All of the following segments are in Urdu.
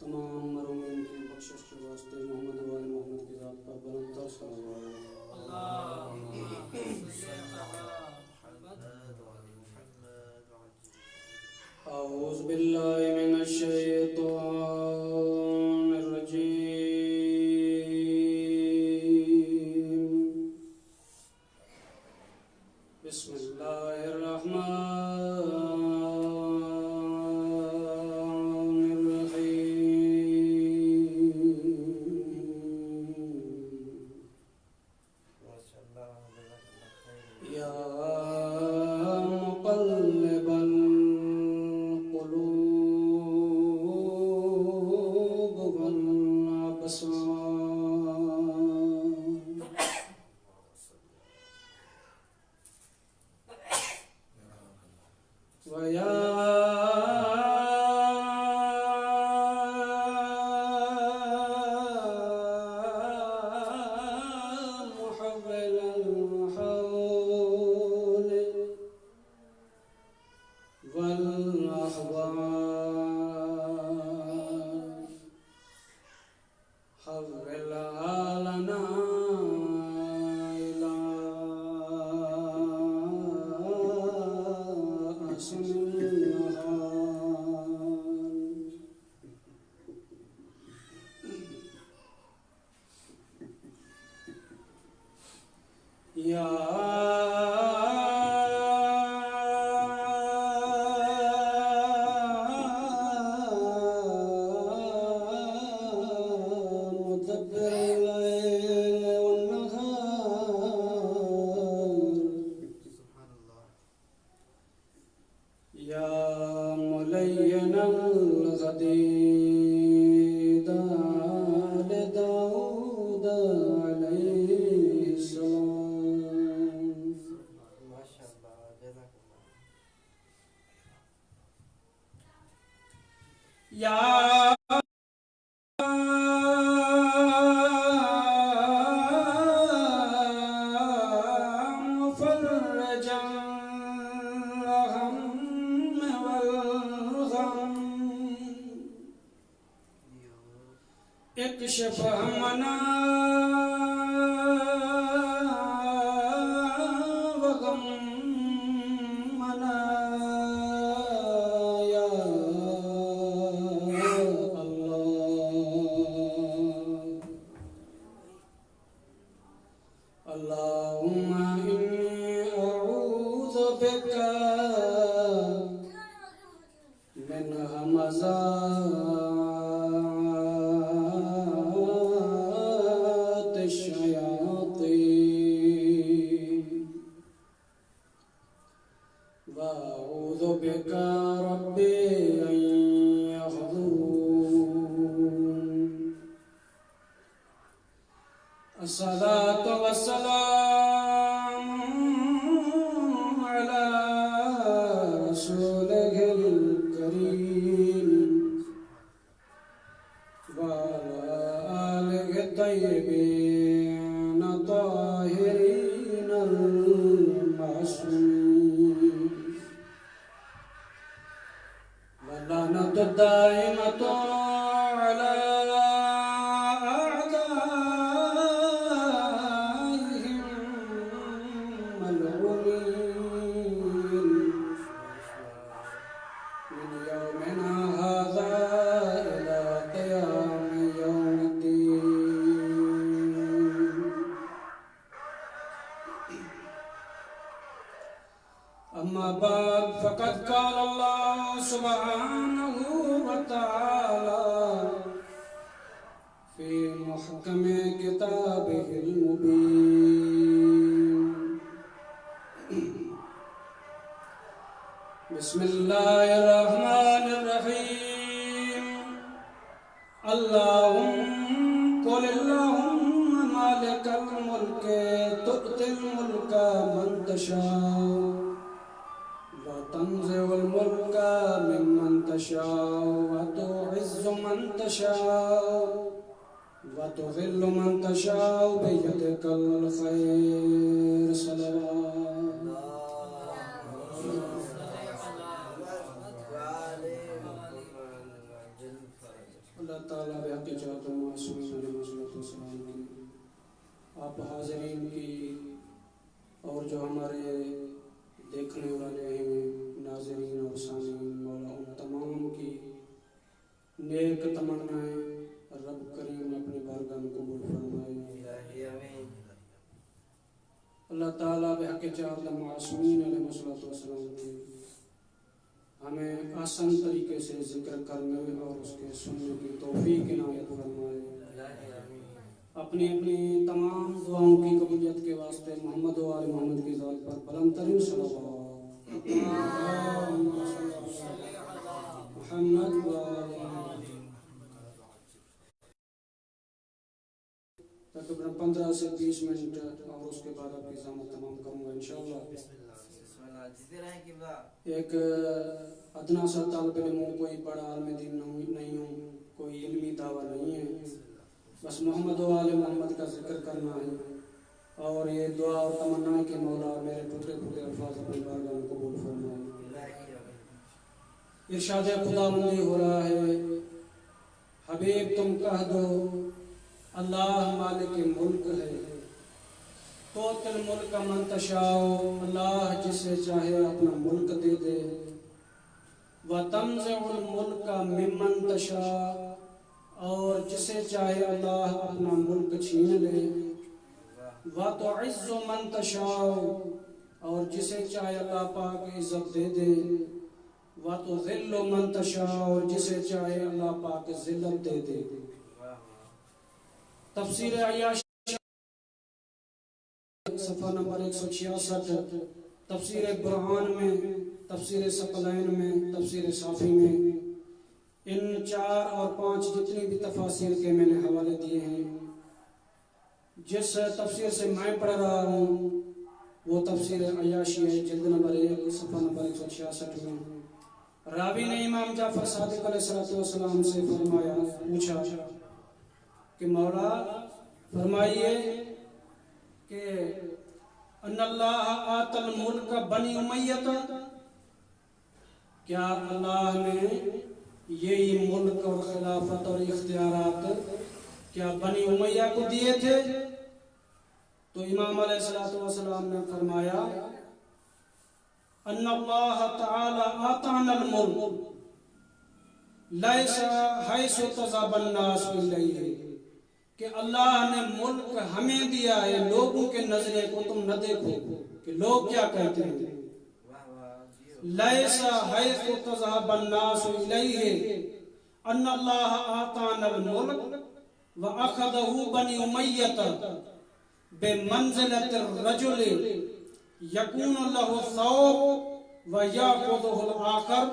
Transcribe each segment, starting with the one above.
تمام مرحومین کی بخشش کے واسطے محمد و آل محمد کی ذات پر بلند تر صلوات اعوذ باللہ من الشیطان الرجیم بسم اللہ الرحمن اکشف همنا وغمنا یا اللہ اللہم انی اعوذ بک من همزات الشیاطین وأعوذ بك ربي أن يحضرون الصلاة والسلام على رسوله الكريم وعلى آله الطيبين الطاهرين المعصومين واللعنة الدائمة على أعدائهم ملعونين من يومنا هذا إلى قيام يوم الدين. أما بعد فقد قال الله سبحانه وتعالى في محكم كتابه المبين بسم الله الرحمن الرحيم قل اللهم مالك الملك تؤتي الملك من تشاء وتنزع الملك ممن تشاء وتعز من تشاء وتذل من تشاء بيدك الخير صلوات اللہ تعالیٰ بحق جات و معصومین علیہ الصلوۃ والسلام کی آپ حاضرین کی اور جو ہمارے دیکھنے والے ہیں ناظرین اور سامعین مولا ان تمام کی نیک تمنائیں رب کریم اپنے بارگاہ میں قبول فرمائے۔ اللہ تعالیٰ بحق جات و معصومین علیہ الصلوۃ والسلام کی ہمیں آسان طریقے سے ذکر کرنے اور اس کے سننے کی توفیق عنایت فرمائے۔ اپنی اپنی تمام دعاؤں کی قبولیت کے واسطے محمد و آل محمد کی ذات پر بلند ترین صلوات محمد و آل تقریباً 15 سے 20 منٹ اور اس کے بعد آپ کی زحمت تمام کروں گا انشاءاللہ۔ ایک ادنا سا طالب علم ہوں، کوئی بڑا عالم دین نہیں ہوں، کوئی علمی دعویٰ نہیں ہے، بس محمد و آل محمد کا ذکر کرنا ہے اور یہ دعا اور تمنا ہے کہ مولا میرے ٹوٹے ٹوٹے الفاظ اپنی بارگاہ میں قبول فرمائے۔ ارشاد خدا مندی ہو رہا ہے، حبیب تم کہہ دو اللہ مالک ملک ہے، توت الملک من تشاء، اللہ جسے چاہے اپنا ملک دے دے، وتنزع الملک ممن تشاء، اور جسے چاہے اللہ اپنا ملک چھین لے، وتعز من تشاء، اور جسے چاہے اللہ پاک عزت دے دے، وتذل من تشاء، اور جسے چاہے اللہ پاک ذلت دے دے۔ تفسیر عیاشی صفحہ نمبر 166، تفسیر برہان میں، تفسیر ثقلین میں، تفسیر صافی میں، ان 4 اور 5 جتنی بھی تفاسیر کے میں نے حوالے دیے ہیں، جس تفسیر سے میں پڑھ رہا ہوں وہ تفسیر عیاشی ہے، جلد نمبر 1 صفحہ نمبر 166 میں۔ راوی نے امام جعفر صادق علیہ السلام سے فرمایا، پوچھا کہ مولا فرمائیے کہ ان اللہ آت الملک بنی امیہ، کیا اللہ نے یہی ملک اور خلافت اور اختیارات کیا بنی امیہ کو دیے تھے؟ تو امام علیہ السلام نے فرمایا ان اللہ تعالی آتانا الملک لیس حیث تذهب الناس الیہ، کہ اللہ نے ملک ہمیں دیا ہے، لوگوں کے نظرے کو تم نہ دیکھو کہ لوگ کیا کہتے ہیں۔ لیس حیث تذهب الناس الیہ ان اللہ آتانا الملک واخذہ بنی امیہ بمنزلۃ الرجل یکون لہ ثوب ویأخذہ الآخر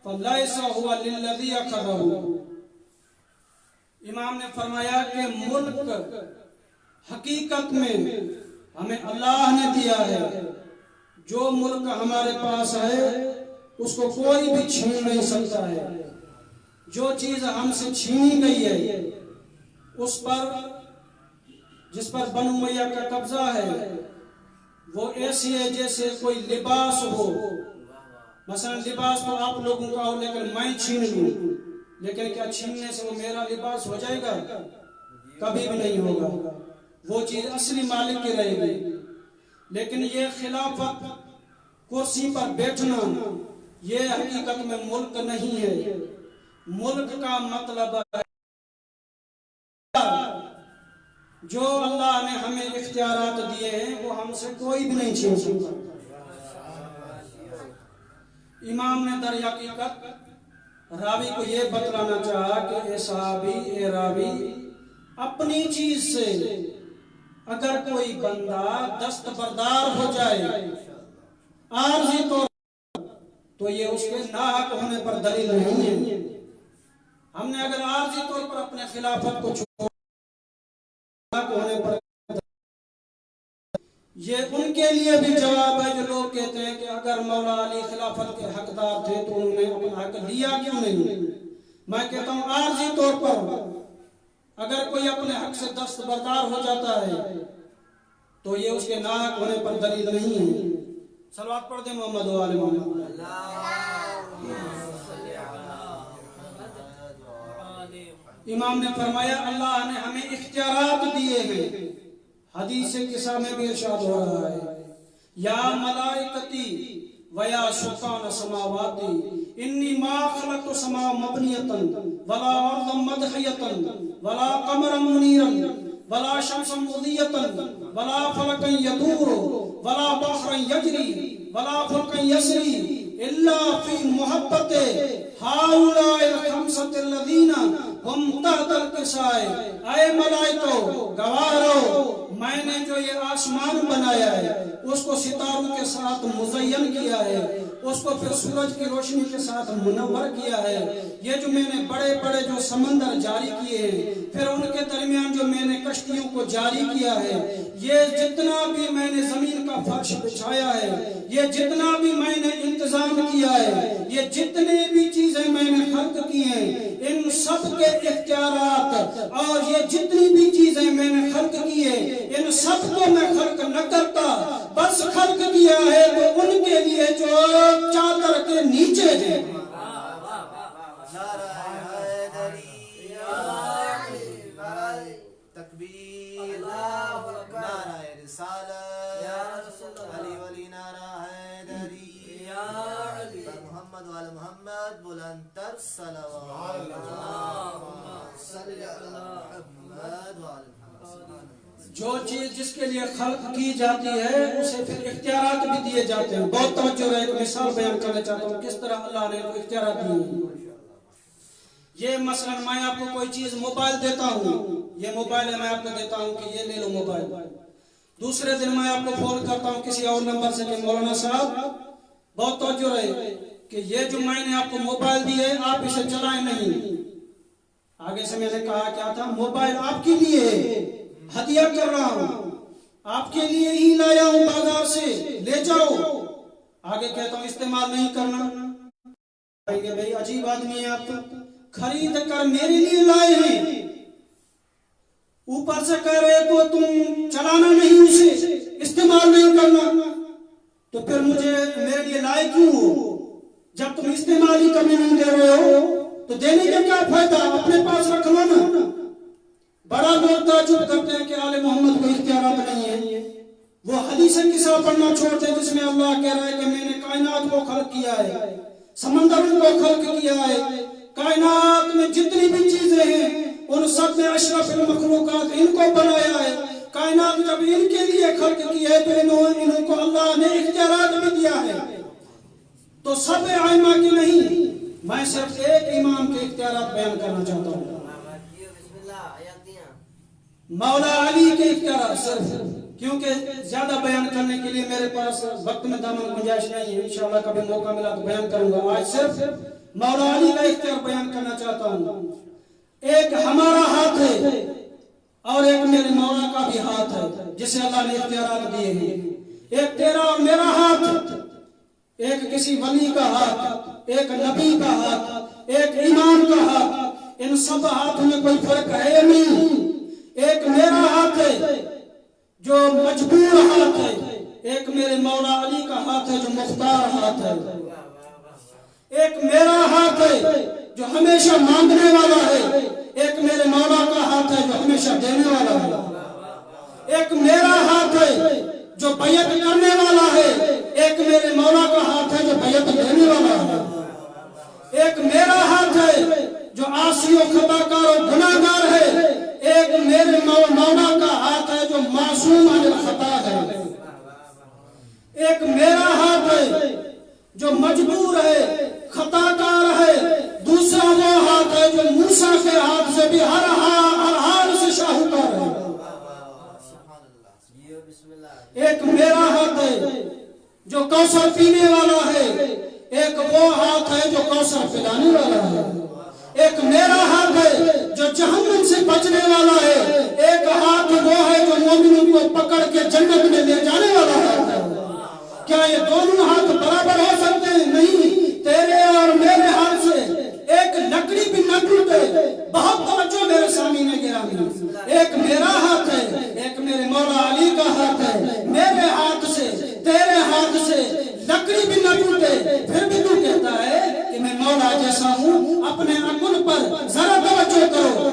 فلیس هو للذی اخذہ۔ امام نے فرمایا کہ ملک حقیقت میں ہمیں اللہ نے دیا ہے، جو ملک ہمارے پاس ہے اس کو کوئی بھی چھین نہیں سکتا ہے، جو چیز ہم سے چھینی گئی ہے اس پر جس پر بنو امیہ کا قبضہ ہے وہ ایسی ہے جیسے کوئی لباس ہو، مثلا لباس تو آپ لوگوں کا ہو لیکن میں چھین لوں، لیکن کیا چھیننے سے وہ میرا لباس ہو جائے گا؟ کبھی بھی نہیں ہوگا، وہ چیز اصلی مالک کی رہے گی۔ لیکن یہ خلافت، کرسی پر بیٹھنا، یہ حقیقت میں ملک نہیں ہے۔ ملک کا مطلب ہے جو اللہ نے ہمیں اختیارات دیے ہیں وہ ہم سے کوئی بھی نہیں چھین سکتا۔ امام نے در حقیقت راوی کو یہ بتلانا چاہا کہ اے صحابی، اے راوی، اپنی چیز سے اگر کوئی بندہ دستبردار ہو جائے عارضی طور تو یہ اس کے ناحق ہونے پر دلیل نہیں ہے۔ ہم نے اگر عارضی طور پر اپنے خلافت کو چھوڑا ہونے پر، یہ ان کے لیے بھی جواب ہے جو لوگ کہتے ہیں کہ اگر مولا علی خلافت کے حقدار تھے تو انہوں نے اپنا حق لیا کیوں نہیں؟ میں کہتا ہوں عارضی طور پر اگر کوئی اپنے حق سے دستبردار ہو جاتا ہے تو یہ اس کے ناحق ہونے پر دلیل نہیں ہے۔ صلوات پڑھ دیں محمد و آل محمد۔ امام نے فرمایا اللہ نے ہمیں اختیارات دیے ہیں. حدیث قصہ میں بھی ارشاد ہو رہا ہے یا ملائکتی ویا سلطان سماواتی انی ما خلقت سما مبنیتا ولا ارضا مدحیتا ولا قمرا منیرا ولا شمسا مضیتا ولا فلکا یدور ولا بحرا یجری ولا فلکا یسری الا فی محبت ہؤلاء الخمسة الذین ہم تحت القصائے. اے ملائکو گواہ رہو میں نے جو یہ آسمان بنایا ہے اس کو ستاروں کے ساتھ مزین کیا ہے, اس کو پھر سورج کی روشنی کے ساتھ منور کیا ہے. یہ جو میں نے بڑے بڑے جو سمندر جاری کیے ہیں پھر ان کے درمیان جو میں نے کشتیوں کو جاری کیا ہے, یہ جتنا بھی میں نے زمین کا فرش بچھایا ہے, یہ جتنا بھی میں نے انتظام کیا ہے, یہ جتنے بھی چیزیں میں نے خلق کی ہیں ان سب کے اختیارات اور یہ جتنی بھی چیزیں میں نے خلق کی ہیں ان سب کو میں خلق نہ کرتا, بس خلق کیا ہے تو ان کے لیے جو چادر کے نیچے ہیں. تکبیر نعرہ رسالت علی ولی نعرہ حیدری محمد وعلی محمد بلندتر صلوات صلی اللہ محمد وعلی محمد. جو چیز جس کے لیے خلق کی جاتی ہے اسے پھر اختیارات بھی دیے جاتے ہیں. بہت توجہ ہے, ایک مثال بیان کرنا چاہتا ہوں کس طرح اللہ نے اختیارات دیے ہیں. یہ مثلا میں آپ کو کوئی چیز موبائل دیتا ہوں, یہ موبائل ہے میں آپ کو دیتا ہوں کہ یہ لے لو موبائل. دوسرے دن میں آپ کو فون کرتا ہوں کسی اور نمبر سے کہ مولانا صاحب بہت توجہ رہے کہ یہ جو میں نے آپ کو موبائل دی ہے آپ اسے چلائیں نہیں. آگے سے میں نے کہا کیا تھا, موبائل آپ کے لیے ہدیہ کر رہا ہوں, آپ کے لیے ہی لایا ہوں بازار سے, لے جاؤ. آگے کہتا ہوں استعمال نہیں کرنا. بھائی عجیب آدمی ہے آپ, خرید کر میرے لیے لائے ہیں, اوپر سے کہہ رہے کو تم چلانا نہیں, اسے استعمال نہیں کرنا, تو پھر مجھے میرے لیے لائے کیوں ہو؟ جب تم استعمال ہی کرنے نہیں دے رہے ہو تو دینے کا کیا فائدہ, اپنے پاس رکھ لو نا. بڑا لوگ تعجب کرتے ہیں کہ آل محمد کو اختیارات نہیں ہے. وہ حدیث قصہ پڑھنا چھوڑتے ہیں جس میں اللہ کہہ رہا ہے کہ میں نے کائنات کو خلق کیا ہے, سمندروں کو خلق کیا ہے, کائنات میں جتنی بھی چیزیں ہیں ان سب میں اشرف المخلوقات ان کو بنایا ہے. کائنات جب ان کے لیے خلق کی ہے تو انہوں کو اللہ نے اختیارات بھی دیا ہے. تو سب ائمہ کی نہیں, میں صرف ایک امام کے اختیارات بیان کرنا چاہتا ہوں. مولا علی کے اختیارات صرف, کیونکہ زیادہ بیان کرنے کے لیے میرے پاس وقت میں دامن گنجائش نہیں ہے, انشاءاللہ کبھی موقع ملا تو بیان کروں گا. آج صرف مولا علی کا اختیار بیان کرنا چاہتا ہوں. ایک ہمارا ہاتھ ہے اور ایک میرے مولا کا بھی ہاتھ ہے جسے اللہ نے اختیارات دیے ہیں. ایک تیرا اور میرا ہاتھ, ایک کسی ولی کا ہاتھ, ایک نبی کا ہاتھ, ایک امام کا ہاتھ, ان سب ہاتھ میں کوئی فرق ہے نہیں. ایک میرا ہاتھ ہے جو مجبور ہاتھ ہے, ایک میرے مولا علی کا ہاتھ ہے جو مختار ہاتھ ہے. ایک میرا ہاتھ ہے جو ہمیشہ مانگنے والا ہے, ایک میرے مولا کا ہاتھ ہے جو ہمیشہ دینے والا ہے. ایک میرا ہاتھ ہے جو بیعت کرنے والا ہے, ایک میرے مولا کا ہاتھ ہے جو بیعت دینے والا ہے. ایک میرا ہاتھ ہے جو عاصی و خطاکار و گناہگار ہے, ایک میرے مولا کا ہاتھ ہے جو معصوم عن الخطا ہے. ایک میرا ہاتھ ہے جو مجبور ہے, خطا کار ہے, دوسرا وہ ہاتھ ہے جو موسیٰ کے ہاتھ سے بھی ہر حال سے شاہکار ہے. ایک میرا ہاتھ ہے جو کوثر پینے والا ہے, ایک وہ ہاتھ ہے جو کوثر پلانے والا ہے. ایک میرا ہاتھ ہے جو جہنم سے بچنے والا ہے, ایک ہاتھ وہ ہے جو مومنوں کو پکڑ کے جنت میں لے جانے والا ہے. کیا یہ دونوں ہاتھ برابر ہو سکتے ہیں؟ نہیں. تیرے اور میرے ہاتھ سے ایک لکڑی بھی نہ ٹوٹے. بہت توجہ میرے سامنے گرامی, ایک میرا ہاتھ ہے, ایک میرے مولا علی کا ہاتھ ہے. میرے ہاتھ سے تیرے ہاتھ سے لکڑی بھی نہ ٹوٹے, پھر بھی تو کہتا ہے کہ میں مولا جیسا ہوں. اپنے عقل پر ذرا توجہ کرو,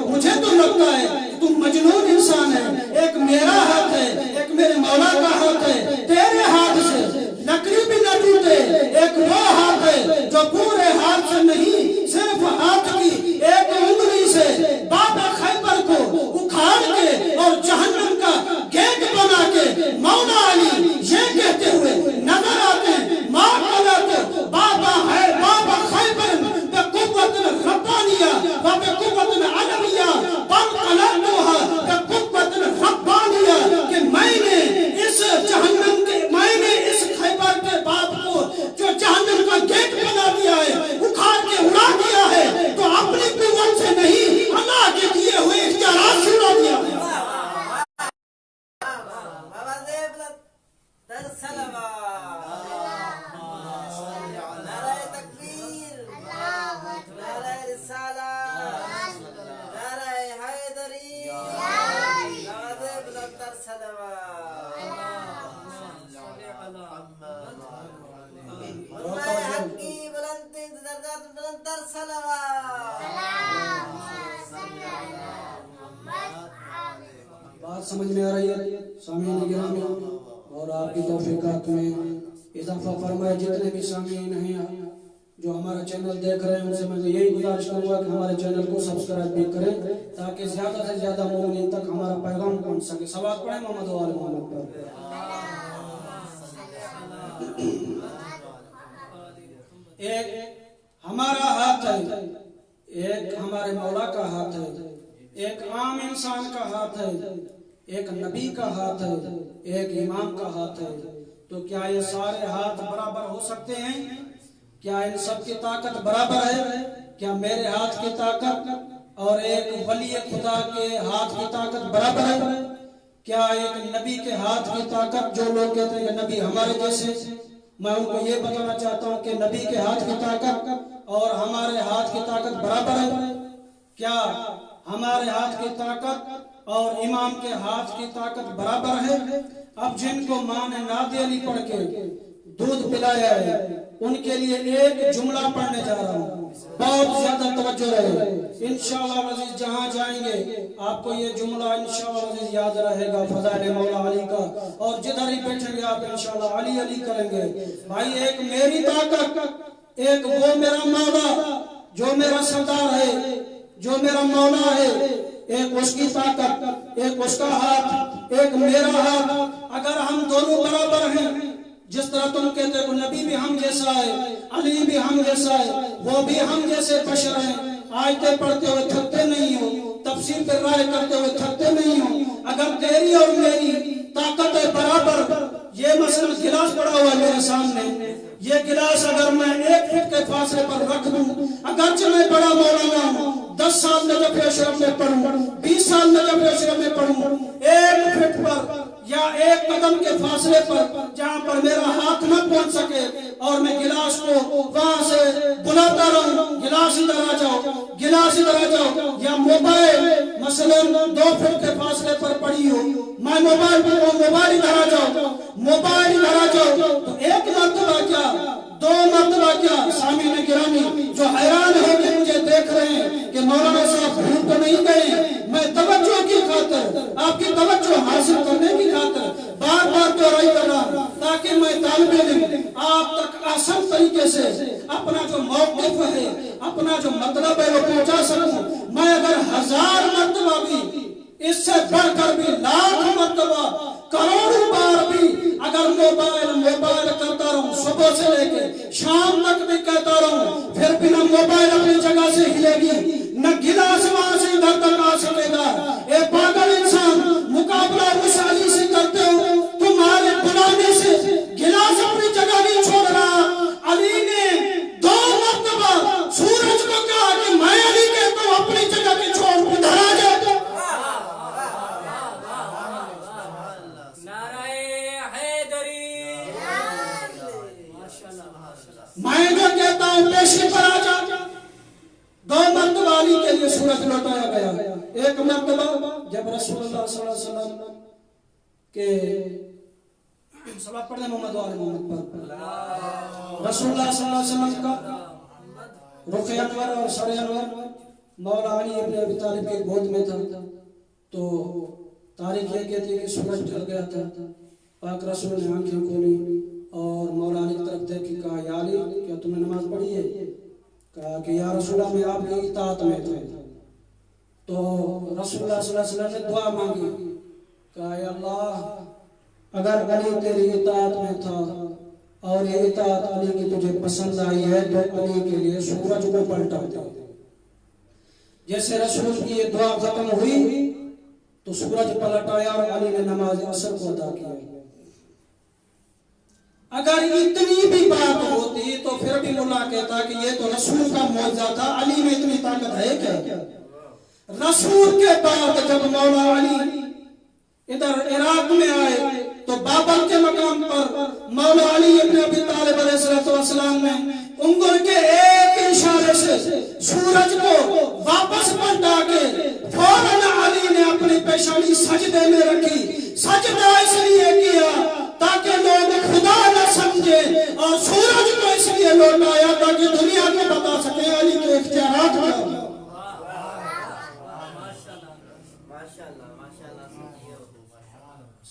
بات سمجھ میں آ رہی ہے سامعین گرامی؟ اور آپ کی توفیقات میں اضافہ فرمائے. جتنے بھی سامعین ہیں جو ہمارا چینل دیکھ رہے ہیں ان سے میں یہی گزارش کروں گا کہ ہمارے چینل کو سبسکرائب بھی کریں تاکہ زیادہ سے زیادہ مومنین تک ہمارا پیغام پہنچ سکے. صلوات پڑھیں محمد و آل محمد پر. ایک ہمارا ہاتھ ہے, ایک ہمارے مولا کا ہاتھ ہے, ایک عام انسان کا ہاتھ ہے, ایک نبی کا ہاتھ ہے, ایک امام کا ہاتھ ہے. تو کیا یہ سارے ہاتھ برابر ہو سکتے ہیں؟ کیا ان سب کی طاقت برابر ہے؟ کیا میرے ہاتھ کی طاقت اور ایک ولی خدا کے ہاتھ کی طاقت برابر ہے؟ کیا ایک نبی کے ہاتھ کی طاقت, جو لوگ کہتے ہیں کہ نبی ہمارے جیسے, میں ان کو یہ بتانا چاہتا ہوں کہ نبی کے ہاتھ کی طاقت اور ہمارے ہاتھ کی طاقت برابر ہے. کیا ہمارے ہاتھ کی طاقت اور امام کے ہاتھ کی طاقت برابر ہے؟ اب جن کو ماں نے نادی علی پڑھ کے دودھ پلایا ہے ان کے لیے ایک جملہ پڑھنے جا رہا ہوں, بہت زیادہ توجہ رہے. انشاءاللہ عزیز جہاں جائیں گے آپ کو یہ جملہ انشاءاللہ عزیز یاد رہے گا, فضائل مولا علی کا, اور جدھر ہی بیٹھیں گے آپ انشاءاللہ علی علی کریں گے. بھائی ایک میری طاقت, ایک وہ میرا مولا جو میرا سردار ہے, جو میرا مولا ہے, ایک اس کی طاقت, ایک اس کا ہاتھ, ایک میرا ہاتھ. اگر ہم دونوں برابر ہیں, جس طرح تم کہتے ہو نبی بھی ہم جیسا ہے, علی بھی ہم جیسا ہے, وہ بھی ہم جیسے بشر ہیں, آیتیں پڑھتے ہوئے تھکتے نہیں ہو, تفسیر پر رائے کرتے ہوئے تھکتے نہیں ہو. اگر تیری اور میری طاقت ہے برابر, یہ مثلا گلاس پڑا ہوا ہے میرے سامنے, یہ گلاس اگر میں 1 فٹ کے فاصلے پر رکھ دوں, اگرچہ میں بڑا مولانا ہوں, 10 سال نجف اشرف میں پڑھوں, 20 سال نجف اشرف میں پڑھوں, 1 فٹ پر یا 1 قدم کے فاصلے پر جہاں پر میرا ہاتھ نہ پہنچ سکے اور میں گلاس کو وہاں سے بلاتا رہوں, گلاس ادھر آ جاؤ, گلاس ادھر آ جاؤ, یا موبائل مثلا 2 فٹ کے فاصلے پر پڑی ہو, میں موبائل ادھر آ جاؤ, موبائل ادھر آ جاؤ, تو 1 مرتبہ کیا 2 مرتبہ کیا؟ سامعین گرامی جو حیران ہو کے مجھے دیکھ رہے ہیں کہ مولانا صاحب بھول تو نہیں گئے, میں توجہ کی خاطر, آپ کی توجہ حاصل کرنے کی خاطر بار بار دہرائی کر رہا ہوں تاکہ میں طالب علم آپ تک آسان طریقے سے اپنا جو موقف ہے, اپنا جو مطلب ہے وہ پہنچا سکوں. میں اگر 1000 مرتبہ بھی, اس سے بڑھ کر بھی 1,00,000 مرتبہ, کروڑوں بار بھی اگر موبائل کرتا رہوں, صبح سے لے کے شام تک بھی کہتا رہوں, پھر بھی نہ موبائل اپنی جگہ سے ہلے گی, نہ گلاس وہاں سے ادھر تک آ سکے گا. اے پاگل انسان, مقابلہ اس علی سے کرتے ہو, تمہارے بلانے سے گلاس اپنی جگہ نہیں چھوڑ رہا. علی نے 2 مرتبہ سورج کو کہا کہ میں علی کہتا ہوں اپنی جگہ نہیں چھوڑ, ادھر آ جا. میں جو کہتا ہوں پیشے پر آ جا. 2 مرتبہ علی کے لیے سورج لوٹایا گیا. 1 مرتبہ جب رسول اللہ صلی اللہ علیہ وسلم کے صلوات پڑھنے محمد و آل محمد پر, رسول اللہ صلی اللہ علیہ وسلم کا رخ انور اور سر انور مولا علی ابن ابی طالب کے گود میں تھا. تو تاریخ یہ کہتی ہے کہ سورج ڈھل گیا تھا. پاک رسول نے آنکھیں کھولی اور مولا علی کی طرف دیکھ کے کہا, یا علی کیا تم نے نماز پڑھی ہے؟ کہا کہ یا رسول اللہ میں آپ کی اطاعت میں تھا. تو رسول اللہ صلی اللہ علیہ وسلم نے دعا مانگی, کہا یا اللہ اگر علی تیری اطاعت میں تھا اور یہ اطاعت علی کی تجھے پسند آئی ہے تو علی کے لیے سورج کو پلٹا دے. جیسے رسول کی یہ دعا ختم ہوئی تو سورج پلٹ آیا اور علی نے نماز عصر کو ادا کیا. اگر اتنی بھی بات ہوتی تو پھر بھی ملا کہتا کہ یہ تو رسول کا معجزہ تھا, علی میں اتنی طاقت ہے کیا؟ رسول کے بعد جب مولا علی ادھر عراق میں آئے تو بابل کے مقام پر مولا علی ابن ابی طالب علیہ السلام نے انگل کے ایک اشارے سے سورج کو واپس پلٹا کے فوراً علی نے اپنی پیشانی سجدے میں رکھی. سجدہ اس لیے کیا تاکہ لوگ خدا نہ سمجھے, اور سورج کو اس لیے لوٹایا تاکہ دنیا کو بتا سکے علی کے اختیارات کیا ہیں.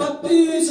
32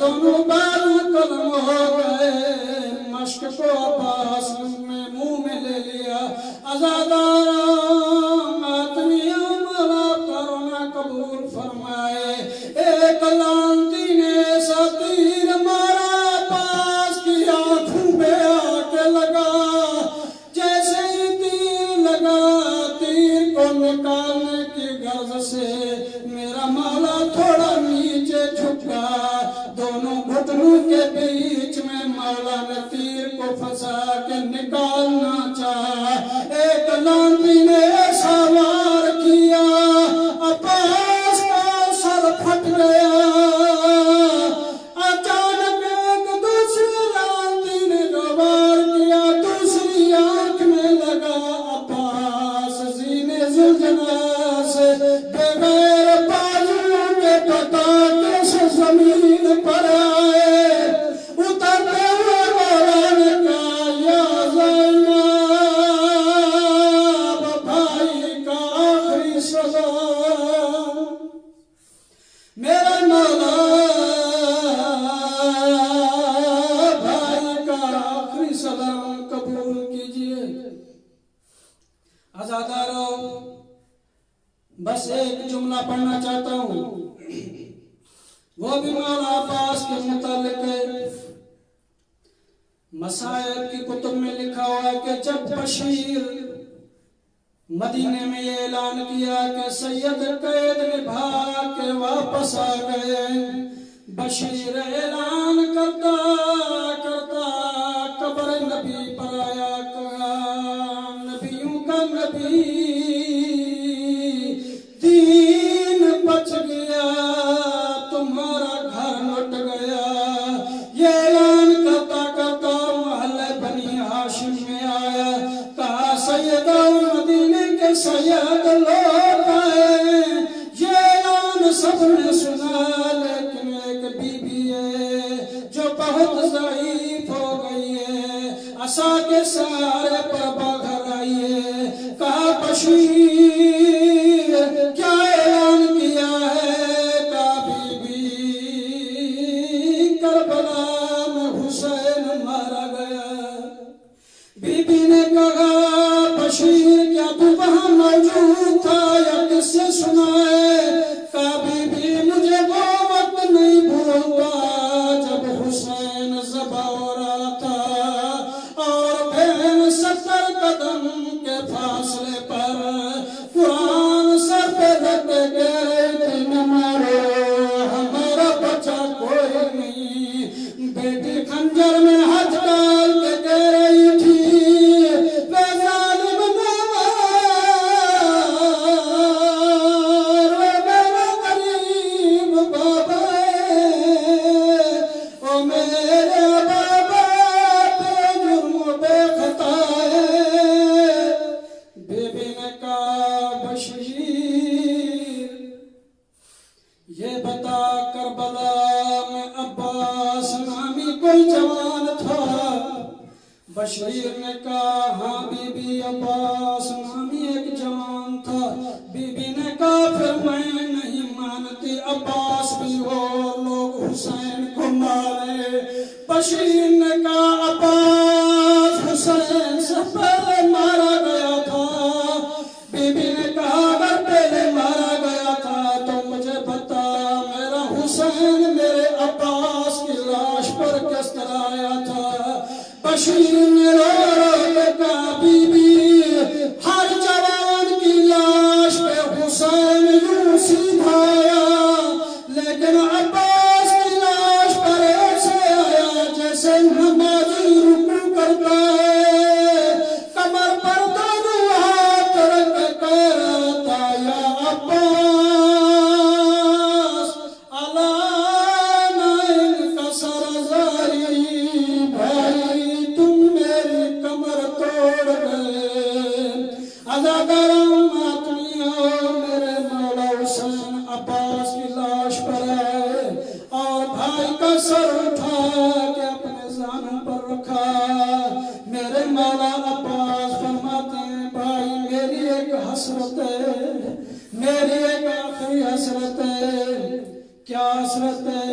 دونوں بازو قلم ہو گئے، مشک کو عباس نے منہ میں لے لیا۔ عزادار ماتمیوں مولا کا رونا قبول فرمائے۔ ایک لعنتی نے ایسا تیر مارا عباس کی آنکھوں پہ آ کے لگا، جیسے ہی تیر لگا، تیر کو نکالنے کی غرض سے میرا مولا تھوڑا نیچے جھکا، دونوں گھٹنوں کے بیچ میں مولا نے تیر کو پھنسا کے نکالنا چاہا۔ ایک لعنتی نے ایسا وار کیا، عباس کا سر پھٹ گیا۔ اچانک ایک دوسرے لعنتی نے جو وار کیا، دوسری آنکھ میں لگا۔ عباس زینے زلجنا سے بغیر بازو کے پتاکے سے زمین پر آئے، اترتے ہوئے مولا نے کہا یا زینب، بھائی کا آخری سلام، میرا مولا بھائی کا آخری سلام قبول کیجئے۔ عزادارو، بس ایک جملہ پڑھنا چاہتا ہوں، وہ بھی مولا عباس کے متعلق ہے۔ مصائب کی کتب میں لکھا ہوا ہے کہ جب بشیر مدینے میں یہ اعلان کیا کہ سید قید نبھا کے واپس آ گئے، بشیر اعلان کرتا کرتا قبر نبی پر آیا، کہا نبیوں کا نبی دین بچ گیا، تمہارا گھر لٹ گیا۔ یہ اعلان کرتا کرتا محلہ بنی ہاشم میں آیا، کہا سید مدینے کے سید لوگ آئے۔ یہ اعلان سب نے سنا، لیکن ایک بی بی ہے جو بہت ضعیف ہو گئی ہے، عصا کے سہارے پر باگھر آئی ہے۔ کہا بشیر کیا اعلان کیا ہے؟ کہا بی بی کربلا میں حسین مارا گیا۔ بی بی نے کہا بشیر کیا تو وہاں موجود تھا یا کس سے سنا ہے؟ کہا بی بی مجھے وہ وقت نہیں بھولتا جب حسین ذبح ہو رہا تھا اور بہن 70 قدم کے فاصلے پر قرآن سر پہ رکھ کے کہہ رہی تھی نہ مارو ہمارا بچہ کوئی نہیں۔ بیٹی خنجر میں ہاتھ ڈال کے کہہ رہی تھی بے ظالم نہ مار، میرا غریب بابا او میرے بابا بے جرم و بے خطا ہے۔ بی بی نے کہا بشیر یہ بتا کربلا میں عباس نامی کوئی جوان تھا؟ بشیر نے کہا ہاں بی بی عباس نامی ایک جوان تھا۔ بی بی نے کہا پھر میں نہیں مانتی، عباس بھی ہو لوگ حسین کو مارے۔ بشیر نے کہا عباس حسین سے پہلے مارا گیا تھا۔ بی بی نے کہا اگر پہلے مارا گیا تھا تو مجھے بتا میرا حسین میرے عباس کی لاش پر کس طرح آیا تھا؟ بشیر نے رو رو کے کہا بی بی ہر جوان کی لاش پہ حسین یوں سیدھا آیا، لیکن عباس کی لاش پر ایسے آیا جیسے نمازی رکوع کرتا ہے، کمر پر دونوں ہاتھ رکھ کے کہہ رہا تھا یا عباس الانا انکسر زاری، بھائی تم میری کمر توڑ گئے۔ عزاداروں ماتمیوں، میرے مولا حسین عباس کی لاش پر آئے اور بھائی کا سر اٹھا کے اپنے زانوں پر رکھا۔ میرے مولا عباس فرماتے ہیں بھائی میری ایک حسرت ہے، میری ایک آخری حسرت ہے۔ کیا حسرت ہے؟